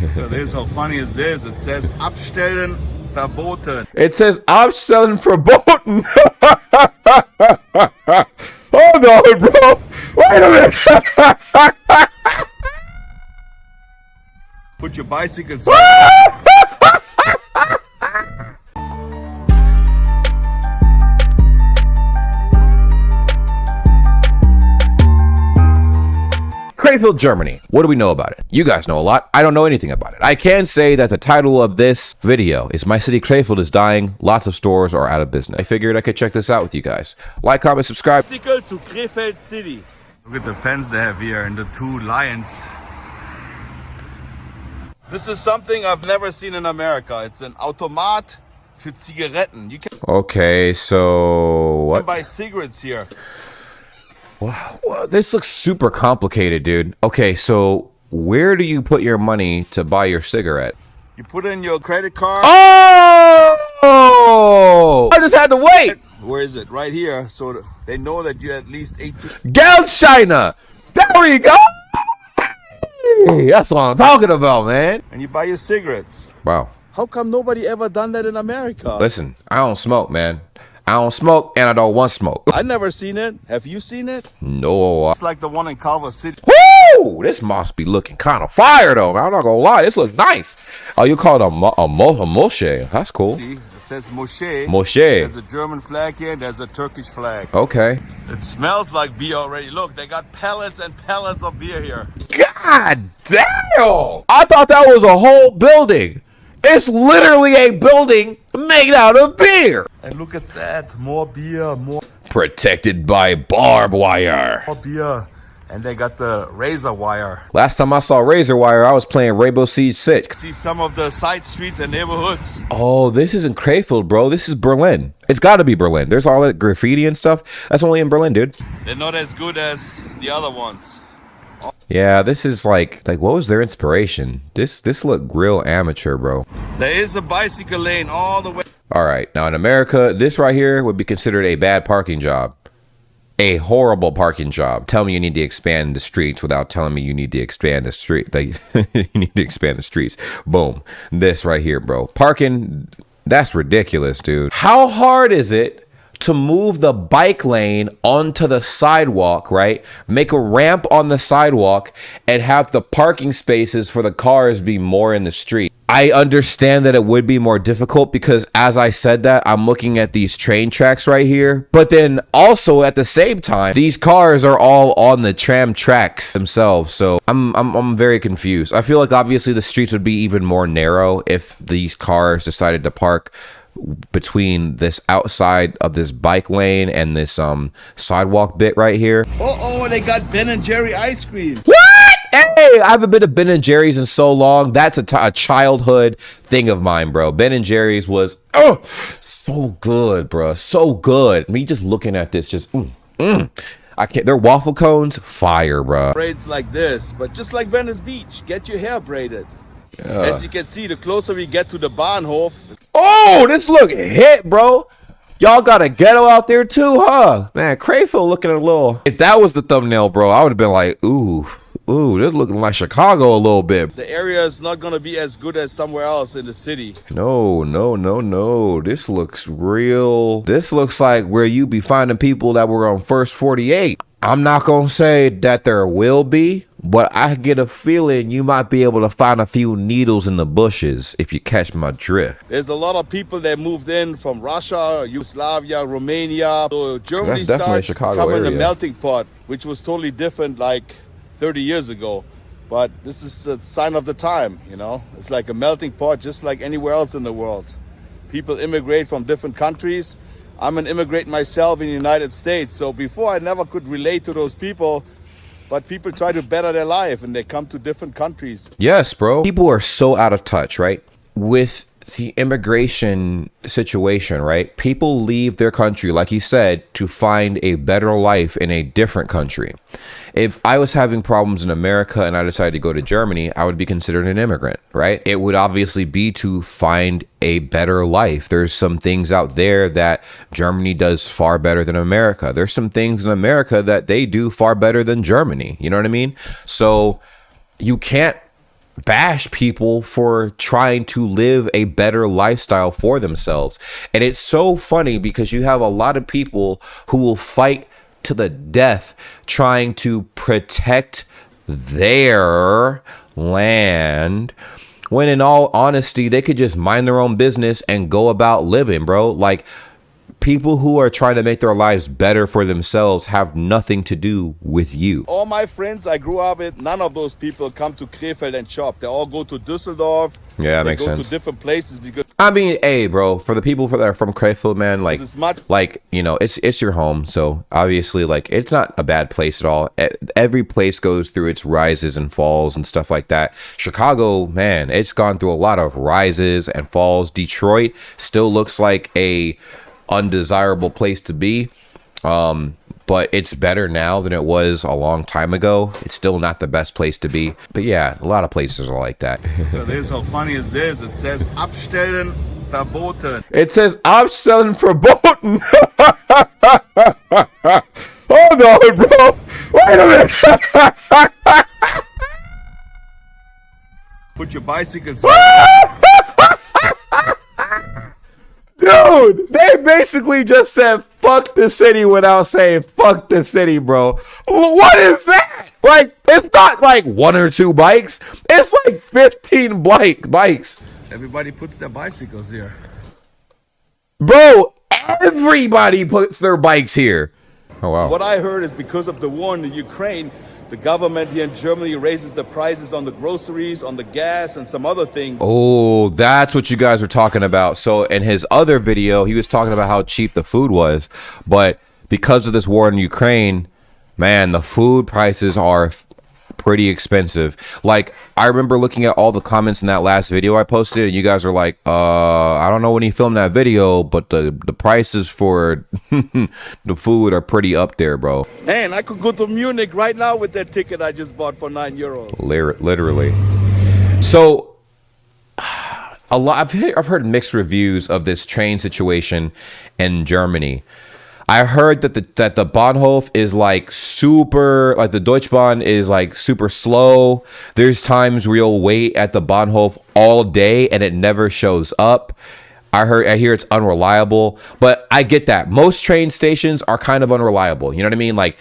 This, how funny is this? It says abstellen verboten. It says abstellen verboten. Hold on, bro. Wait a minute. Put your bicycles. Krefeld Germany. What do we know about it? You guys know a lot. I don't know anything about it. I can say that the title of this video is My City Krefeld is Dying. Lots of stores are out of business. I figured I could check this out with you guys. Like, comment, subscribe. Bicycle to Krefeld City. Look at the fence they have here and the two lions. This is something I've never seen in America. It's an Automat für Zigaretten. You can Okay, so what? buy cigarettes here. Well, this looks super complicated, dude. Okay, so where do you put your money to buy your cigarette? You put in your credit card. Oh! I just had to wait. Where is it? Right here. So they know that you're at least 18. Geldscheine. There we go. That's what I'm talking about, man. And you buy your cigarettes. Wow. How come nobody ever done that in America? Listen, I don't smoke, man. I don't smoke, and I don't want smoke. I never seen it. Have you seen it? No. It's like the one in Culver City. Woo! This must be looking kind of fire, though. I'm not gonna lie. This looks nice. Oh, you call it a moshe. That's cool. It says Moshe. Moshe. There's a German flag here and there's a Turkish flag. Okay. It smells like beer already. Look, they got pallets and pallets of beer here. God damn! I thought that was a whole building. It's literally a building made out of beer. And look at that. More beer, more Protected by barbed wire. beer. And they got the razor wire. Last time I saw razor wire, I was playing Rainbow Siege 6. See some of the side streets and neighborhoods. Oh, this isn't Krefeld, bro. This is Berlin. It's got to be Berlin. There's all that graffiti and stuff. That's only in Berlin, dude. They're not as good as the other ones. Yeah, this is like what was their inspiration? This looked real amateur, bro. There is a bicycle lane all the way. All right, now in America, this right here would be considered a bad parking job. A horrible parking job. Tell me you need to expand the streets without telling me you need to expand the street. Like, you need to expand the streets. Boom. This right here, bro. Parking, that's ridiculous, dude. How hard is it to move the bike lane onto the sidewalk, right? Make a ramp on the sidewalk and have the parking spaces for the cars be more in the street. I understand that it would be more difficult because as I said that, I'm looking at these train tracks right here. But then also at the same time, these cars are all on the tram tracks themselves. So I'm very confused. I feel like obviously the streets would be even more narrow if these cars decided to park between this outside of this bike lane and this sidewalk bit right here. Oh, they got Ben and Jerry ice cream. What? Hey, I haven't been to Ben and Jerry's in so long. That's a childhood thing of mine, bro. Ben and Jerry's was so good, bro. So good. Me just looking at this, just I can't. Their waffle cones, fire, bro. Braids like this, but just like Venice Beach, get your hair braided. As you can see, the closer we get to the Bahnhof. Oh, this look hit, bro. Y'all got a ghetto out there too, huh? Man, Krefeld looking a little. If that was the thumbnail, bro, I would have been like, ooh, this looking like Chicago a little bit. The area is not going to be as good as somewhere else in the city. No. This looks real. This looks like where you be finding people that were on First 48. I'm not going to say that there will be, but I get a feeling you might be able to find a few needles in the bushes if you catch my drift. There's a lot of people that moved in from Russia, Yugoslavia, Romania. So Germany starts becoming a melting pot, which was totally different like 30 years ago. But this is a sign of the time, you know. It's like a melting pot just like anywhere else in the world. People immigrate from different countries. I'm an immigrant myself in the United States. So before I never could relate to those people, but people try to better their life and they come to different countries. Yes, bro. People are so out of touch, right? With the immigration situation, right? People leave their country, like you said, to find a better life in a different country. If I was having problems in America and I decided to go to Germany, I would be considered an immigrant, right? It would obviously be to find a better life. There's some things out there that Germany does far better than America. There's some things in America that they do far better than Germany. You know what I mean? So you can't bash people for trying to live a better lifestyle for themselves. And it's so funny because you have a lot of people who will fight to the death trying to protect their land, when in all honesty, they could just mind their own business and go about living, bro. Like, people who are trying to make their lives better for themselves have nothing to do with you. All my friends I grew up with, none of those people come to Krefeld and shop. They all go to Düsseldorf. Yeah, that makes sense. They go to different places because, I mean, hey, bro, for the people that are from Krefeld, man, like, you know, it's your home. So obviously, like, it's not a bad place at all. Every place goes through its rises and falls and stuff like that. Chicago, man, it's gone through a lot of rises and falls. Detroit still looks like a undesirable place to be, but it's better now than it was a long time ago. It's still not the best place to be, but yeah, a lot of places are like that. This, how funny is this? It says abstellen verboten. It says abstellen verboten. Hold on, bro, wait a minute. Put your bicycles. Dude, they basically just said fuck the city without saying fuck the city, bro. What is that? Like, it's not like 1 or 2 bikes. It's like 15 bikes. Everybody puts their bicycles here. Bro, everybody puts their bikes here. Oh, wow. What I heard is because of the war in the Ukraine, the government here in Germany raises the prices on the groceries, on the gas, and some other things. Oh, that's what you guys were talking about. So in his other video, he was talking about how cheap the food was. But because of this war in Ukraine, man, the food prices are pretty expensive. Like, I remember looking at all the comments in that last video I posted, and you guys are like, I don't know when he filmed that video, but the prices for the food are pretty up there, bro. Man, I could go to Munich right now with that ticket I just bought for €9. Literally. So a lot, I've heard mixed reviews of this train situation in Germany. I heard that the Bahnhof is like super, like the Deutsche Bahn is like super slow. There's times where you'll wait at the Bahnhof all day and it never shows up. I hear it's unreliable, but I get that. Most train stations are kind of unreliable. You know what I mean? Like,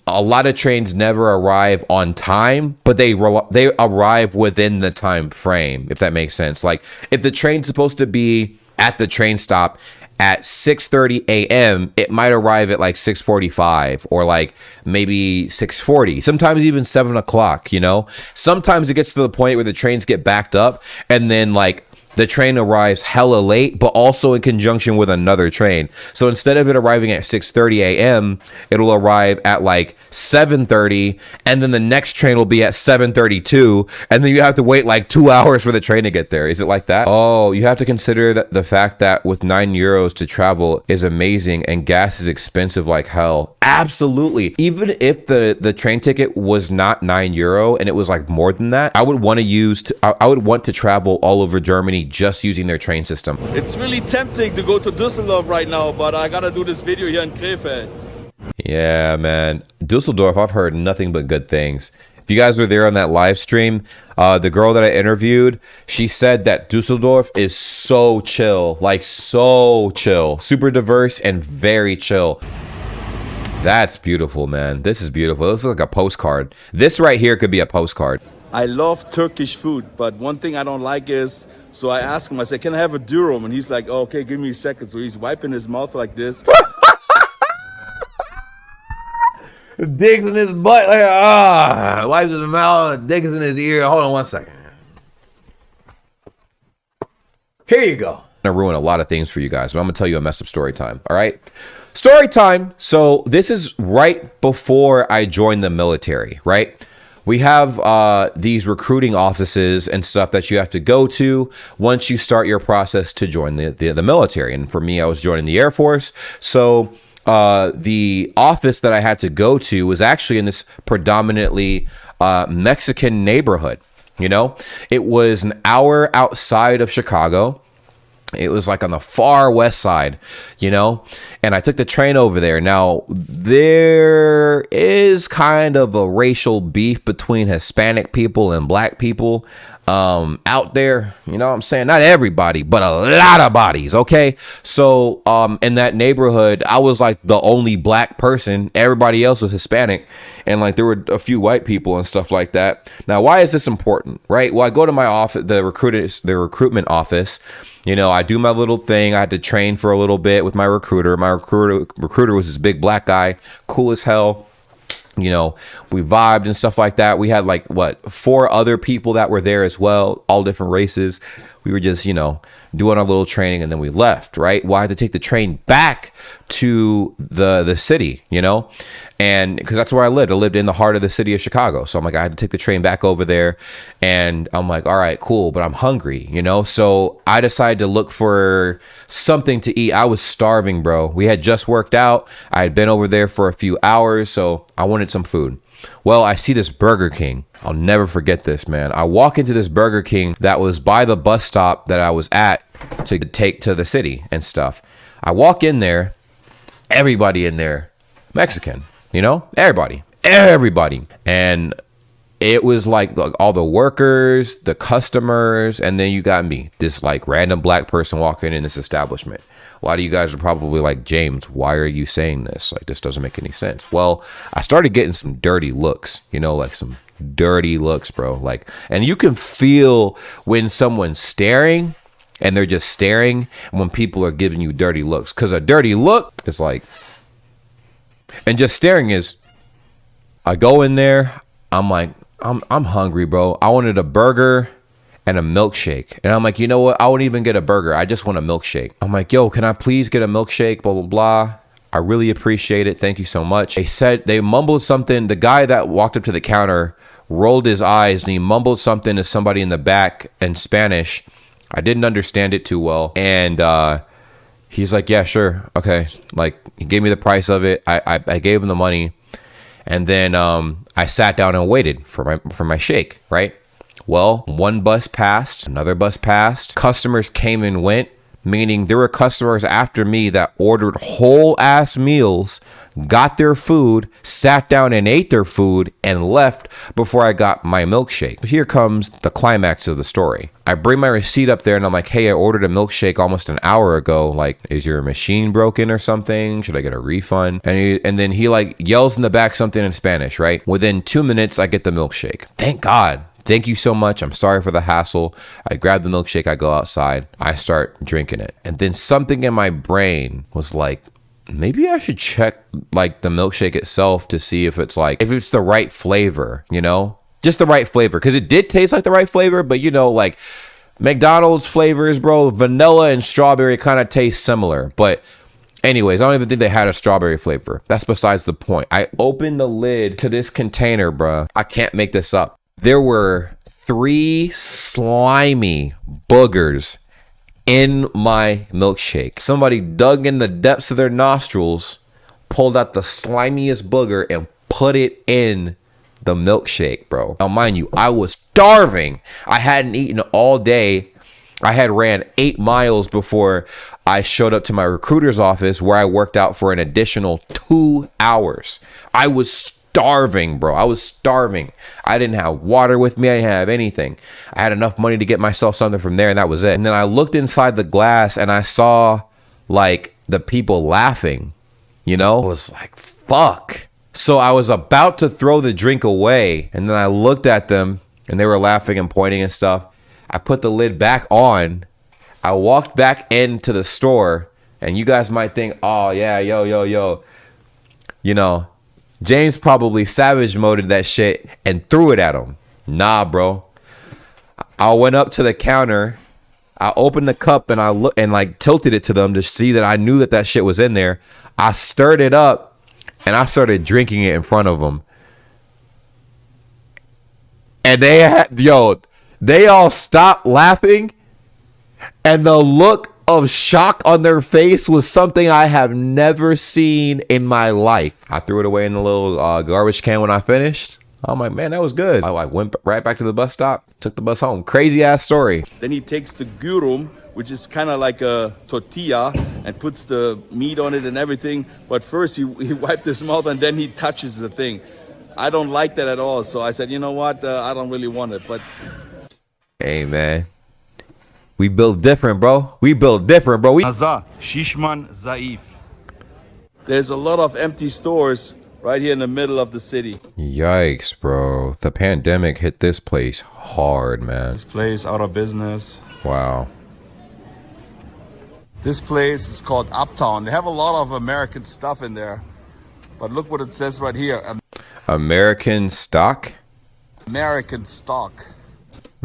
a lot of trains never arrive on time, but they arrive within the time frame, if that makes sense. Like, if the train's supposed to be at the train stop at 6:30 a.m., it might arrive at like 6:45 or like maybe 6:40, sometimes even 7 o'clock, you know? Sometimes it gets to the point where the trains get backed up and then like the train arrives hella late, but also in conjunction with another train. So instead of it arriving at 6:30 a.m., it'll arrive at like 7:30, and then the next train will be at 7:32, and then you have to wait like 2 hours for the train to get there. Is it like that? Oh, you have to consider that the fact that with €9 to travel is amazing, and gas is expensive like hell. Absolutely. Even if the train ticket was not €9 and it was like more than that, I would want to travel all over Germany just using their train system. It's really tempting to go to Düsseldorf right now, but I gotta do this video here in Krefeld. Yeah, man. Düsseldorf, I've heard nothing but good things. If you guys were there on that live stream, the girl that I interviewed, she said that Düsseldorf is so chill, like so chill, super diverse and very chill. That's beautiful, man. This is beautiful. This is like a postcard. This right here could be a postcard. I love Turkish food, but one thing I don't like is, so I asked him, I said, can I have a durum? And he's like, oh, okay, give me a second. So he's wiping his mouth like this. Digs in his butt, like, wipes his mouth, digs in his ear. Hold on 1 second. Here you go. I'm gonna ruin a lot of things for you guys, but I'm gonna tell you a messed up story time, all right? Story time. So this is right before I joined the military, right? We have these recruiting offices and stuff that you have to go to once you start your process to join the military. And for me, I was joining the Air Force. So the office that I had to go to was actually in this predominantly Mexican neighborhood. You know, it was an hour outside of Chicago. It was like on the far west side, you know, and I took the train over there. Now, there is kind of a racial beef between Hispanic people and black people out there. You know what I'm saying? Not everybody, but a lot of bodies. OK, so in that neighborhood, I was like the only black person. Everybody else was Hispanic. And like there were a few white people and stuff like that. Now, why is this important? Right. Well, I go to my office, the recruitment office. You know, I do my little thing. I had to train for a little bit with my recruiter. My recruiter was this big black guy, cool as hell. You know, we vibed and stuff like that. We had like, 4 other people that were there as well, all different races. We were just, you know, doing our little training and then we left, right? Well, I had to take the train back to the city, you know, and because that's where I lived. I lived in the heart of the city of Chicago. So I'm like, I had to take the train back over there and I'm like, all right, cool. But I'm hungry, you know, so I decided to look for something to eat. I was starving, bro. We had just worked out. I had been over there for a few hours. So I wanted some food. Well, I see this Burger King. I'll never forget this, man. I walk into this Burger King that was by the bus stop that I was at to take to the city and stuff. I walk in there, everybody in there, Mexican, you know, everybody. And it was like all the workers, the customers, and then you got me, this like random black person walking in this establishment. A lot of you guys are probably like, James, why are you saying this? Like, this doesn't make any sense. Well, I started getting some dirty looks, you know, like some dirty looks, bro. Like, and you can feel when someone's staring and they're just staring and when people are giving you dirty looks. Because a dirty look is like, and just staring is, I go in there, I'm like, I'm hungry, bro. I wanted a burger and a milkshake. And I'm like, you know what? I won't even get a burger. I just want a milkshake. I'm like, yo, can I please get a milkshake? Blah, blah, blah. I really appreciate it. Thank you so much. They mumbled something. The guy that walked up to the counter rolled his eyes and he mumbled something to somebody in the back in Spanish. I didn't understand it too well. And he's like, yeah, sure. Okay. Like, he gave me the price of it. I gave him the money. And then I sat down and waited for my shake, right? Well, one bus passed, another bus passed. Customers came and went, meaning there were customers after me that ordered whole ass meals, got their food, sat down and ate their food, and left before I got my milkshake. Here comes the climax of the story. I bring my receipt up there and I'm like, hey, I ordered a milkshake almost an hour ago. Like, is your machine broken or something? Should I get a refund? And then he like yells in the back something in Spanish, right? Within 2 minutes, I get the milkshake. Thank God. Thank you so much. I'm sorry for the hassle. I grab the milkshake. I go outside. I start drinking it. And then something in my brain was like, maybe I should check like the milkshake itself to see if it's the right flavor, you know, just the right flavor. Cause it did taste like the right flavor, but you know, like McDonald's flavors, bro, vanilla and strawberry kind of taste similar. But anyways, I don't even think they had a strawberry flavor. That's besides the point. I opened the lid to this container, bro. I can't make this up. There were 3 slimy boogers in my milkshake. Somebody dug in the depths of their nostrils, pulled out the slimiest booger and put it in the milkshake, bro. Now, mind you, I was starving. I hadn't eaten all day. I had ran 8 miles before I showed up to my recruiter's office where I worked out for an additional 2 hours. I was starving, bro. I was starving. I didn't have water with me. I didn't have anything. I had enough money to get myself something from there, and that was it. And then I looked inside the glass and I saw like the people laughing, you know? I was like, fuck. So I was about to throw the drink away, and then I looked at them and they were laughing and pointing and stuff. I put the lid back on. I walked back into the store, and you guys might think, oh yeah, yo. You know, James probably savage moded that shit and threw it at him. Nah, bro. I went up to the counter. I opened the cup and I looked and like tilted it to them to see that I knew that shit was in there. I stirred it up and I started drinking it in front of them. And they all stopped laughing, and the look of shock on their face was something I have never seen in my life. I threw it away in the little garbage can when I finished. I'm like, man, that was good. I went right back to the bus stop, took the bus home. Crazy ass story. Then he takes the gyrum, which is kind of like a tortilla, and puts the meat on it and everything. But first he wiped his mouth and then he touches the thing. I don't like that at all. So I said, you know what? I don't really want it. But hey, man, we build different, bro. We build different, bro. Shishman Zaif. There's a lot of empty stores right here in the middle of the city. Yikes, bro. The pandemic hit this place hard, man. This place out of business. Wow. This place is called Uptown. They have a lot of American stuff in there. But look what it says right here. American stock? American stock.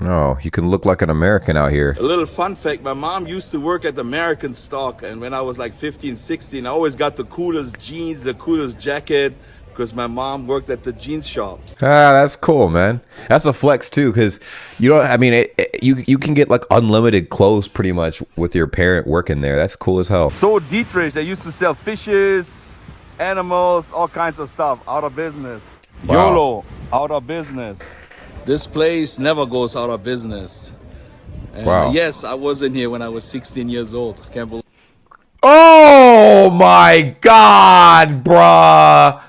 No, you can look like an American out here. A little fun fact, my mom used to work at American Stock, and when I was like 15, 16, I always got the coolest jeans, the coolest jacket, because my mom worked at the jeans shop. Ah, that's cool, man. That's a flex too, because you don't, I mean, you can get like unlimited clothes pretty much with your parent working there. That's cool as hell. So Dietrich, they used to sell fishes, animals, all kinds of stuff, out of business. Wow. YOLO, out of business. This place never goes out of business. And wow. Yes, I was in here when I was 16 years old. I can't believe. Oh my God, bruh.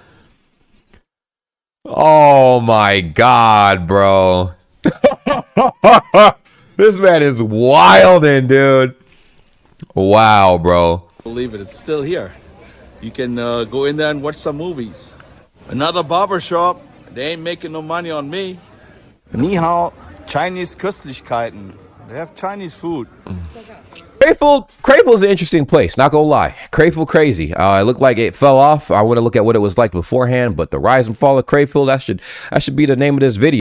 Oh my God, bro. This man is wildin', dude. Wow, bro. Believe it, it's still here. You can go in there and watch some movies. Another barber shop. They ain't making no money on me. Ni hao, Chinese Köstlichkeiten. They have Chinese food. Krefeld's an interesting place, not gonna lie. Krefeld crazy. It looked like it fell off. I want to look at what it was like beforehand, but the rise and fall of Krefeld, that should be the name of this video.